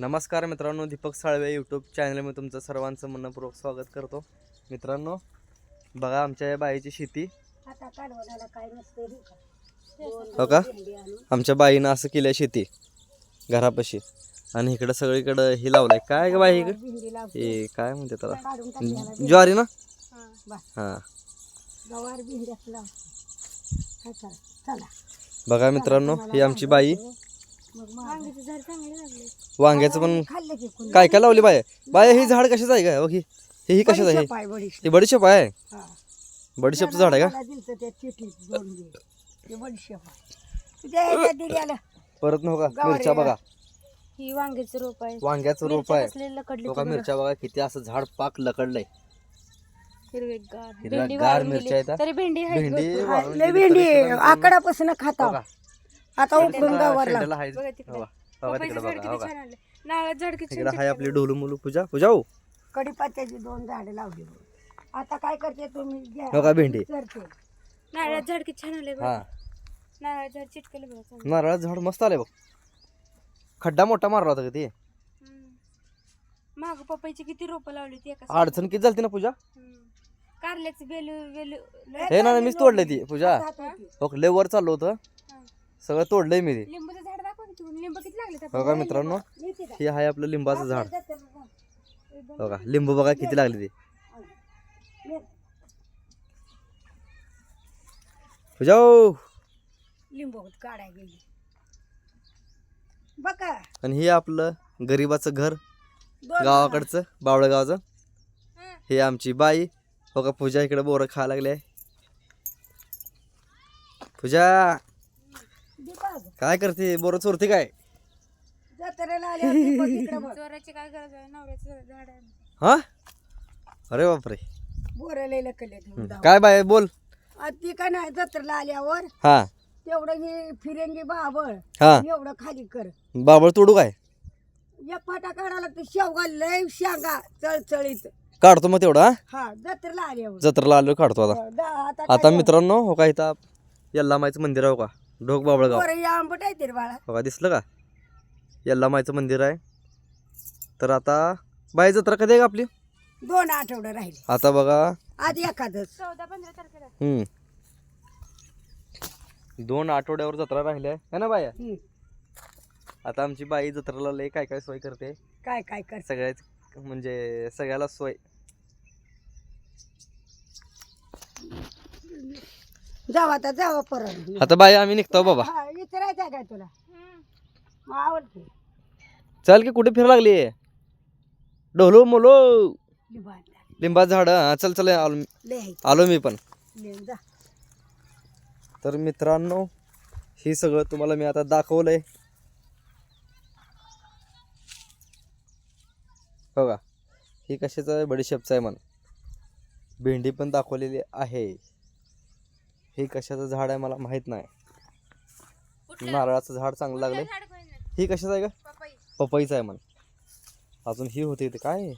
नमस्कार मित्रांनो, दीपक साळवे यूट्यूब चॅनलमध्ये तुमचं सर्वांचं मनपूर्वक स्वागत करतो. मित्रांनो, बघा आमच्या या बाईची शेती. हो का, आमच्या बाईनं असं केलं शेती घरापाशी आणि इकडं सगळीकडं हे लावलंय. काय ग बाई, हे काय म्हणते त्याला, ज्वारी ना. हां, बघा मित्रांनो, ही आमची बाई. वांग्याचं पण काय काय लावली बाय. बाय ही झाड कशाचं आहे का? ही कशाचं आहे? ही बडीशेप आहे. बडीशेपचं झाड आहे का? परत नव्हता मिरच्या बघा. ही वांग्याचं रोप आहे. वांग्याचं रोप आहे. लकडली मिरच्या बघा किती असं झाड पाक लकडलंय. हिरवेगार मिरच्या आहेत. तरी भेंडी आहे. भेंडी आकडापासून खाता आता उकळून गावाला नारळ झाड किती इकडे हाय आपली ढोलू मुलू पूजा हो. कडीपत्त्याची 2 झाडे लावली. आता काय करते तुम्ही घ्या. बघा भेंडी. नारळ झाड किती छान आले. हा, नारळ झाड चिटकलं बघा. नारळाचं झाड मस्त आलंय बघ. खड्डा मोठा मारला होता का ते. माग पपईची किती रोपं लावली ती एका अडचण किती झाली ना पूजा. कारल्याचं बेलू हे ना मीच तोडलंय ती पूजा. हो, लय वर चाललो होतं, सगळं तोडलंय मी ते. लिंबूचं झाड दाखव ना तू. लिंब किती लागले बघा मित्रांनो, हे आहे आपलं लिंबाचं झाड. बघा लिंबू बघा किती लागले ते. पूजा लिंबू काढाय गेली बघा. आणि हे आपलं गरीबाचं घर गावाकडचं बावळगावचं. हे आमची बाई. बघा पूजा इकडे बोरं खायला लागले. पूजा काय करते, बोरं चोरते काय? जत्रेला आले चोराची काय गरज आहे. नवऱ्याचं झाड आहे. हा, अरे बापरे. बोरले लकले काय बाय बोल. ती का नाही जत्रेला आल्यावर हा, तेवढं ही फिरंगी बाबळ हा, एवढं खाली कर. बाबळ तोडू काय? एक फाटा काढायला तर शेवगा लय शेंगा चळचळीत काढतो मग तेवढा. हा जत्रेला आल्यावर जत्रेला आलो काढतो आता. आता मित्रांनो हो का, इथं यल्लामाईचं मंदिर आहे. हो का, ढोक बाबळगाव. आंबट आहे ते बाळा. बघा दिसलं का, यल्लामाईचं मंदिर आहे. तर आता बाई जत्रा कधी आहे का आपली? 2 आठवडे राहिले. आता बघा आज एखादच 14-15 तारखेला. 2 आठवड्यावर जत्रा राहिली आहे ना बाया. आता आमची बाई जत्रेला लय काय काय सोय करते. काय काय कर सगळ्याच म्हणजे सगळ्याला सोय. जावा आता जावा परत. आता बाई आम्ही निघतो बाबा. विचारायचं काय तुला? आवडते चल की कुठे फिरायला लागली. ढोलो मोलो लिंबा झाड. चल चल आलो मी पण. तर मित्रांनो, हे सगळं तुम्हाला मी आता दाखवलंय. बघा ही कशाचं आहे, बडीशेपचं आहे. मला भेंडी पण दाखवलेली आहे. हे कशाचं झाड आहे मला माहित नाही. नारळाचं झाड चांगलं लागलंय. ही कशाचं आहे का? पपईचं आहे मला. अजून ही होती ते काय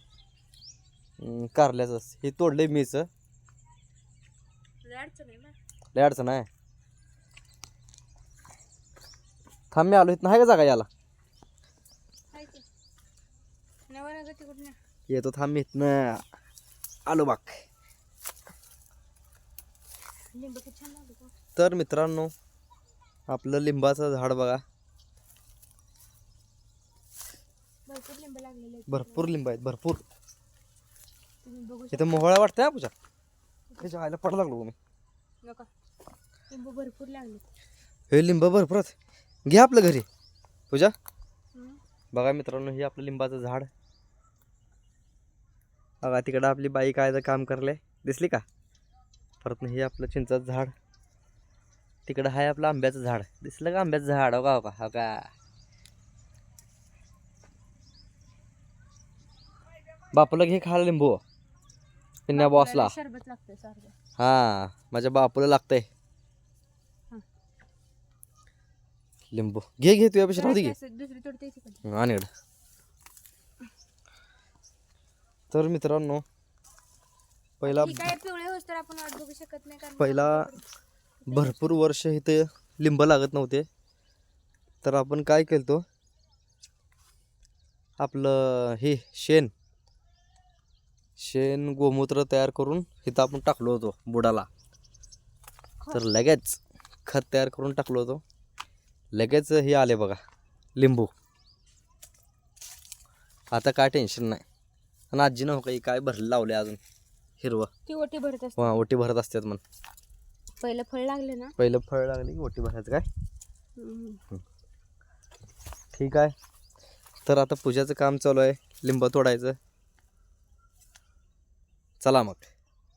कारल्याचं. हे तोडलंय मीच. लय अडचण आहे. थांब मी आलो. इथं आहे का जागा याला? येतो थांब मी इथनं आलो बाक. तर मित्रांनो, आपलं लिंबाचं झाड बघा. भरपूर लिंब आहेत, भरपूर. इथं मोहळा वाटतंय पूजा. त्याच्या आईला पडा लागलो मी. लिंबू भरपूर लागले. हे लिंब भरपूर आहेत. घे आपलं घरी पूजा. बघा मित्रांनो, हे आपलं लिंबाचं झाड. बघा तिकडं आपली बाई काय काम करले दिसली का. परत हे आपलं चिंचाचं झाड. तिकडं आहे आपलं आंब्याचं झाड. दिसलं का आंब्याचं झाड. हो का, हो का, हो का. बापूला घे खायला लिंबू. पिन्या बॉसला. सरबत लागतंय सारखं. हा, माझ्या बापूला लागतंय लिंबू. घे घे तुझ्यापेक्षा राहू दे घे. दुसरी तोडते आणि तर मित्रांनो, पहिला काय पिवळे होस तर आपण वाट बघू शकत नाही. कारण पहिला भरपूर वर्ष इथे लिंब लागत नव्हते. तर आपण काय केलतो, आपलं हे शेण गोमूत्र तयार करून इथं आपण टाकलो होतो बुडाला. तर लगेच खत तयार करून टाकलो होतो. लगेच हे आले बघा लिंबू. आता काय टेन्शन नाही. आणि आजीनं हो काही काय भरलं लावले अजून हिरवं. ती ओटी भरत असते. ओटी भरत असतात म्हण. पहिलं फळ लागले ना. पहिलं फळ लागली की ओटी भरायचं काय. हम्म. ठीक आहे. तर आता पूजाचं काम चालू आहे. लिंब तोडायचं. चला मग.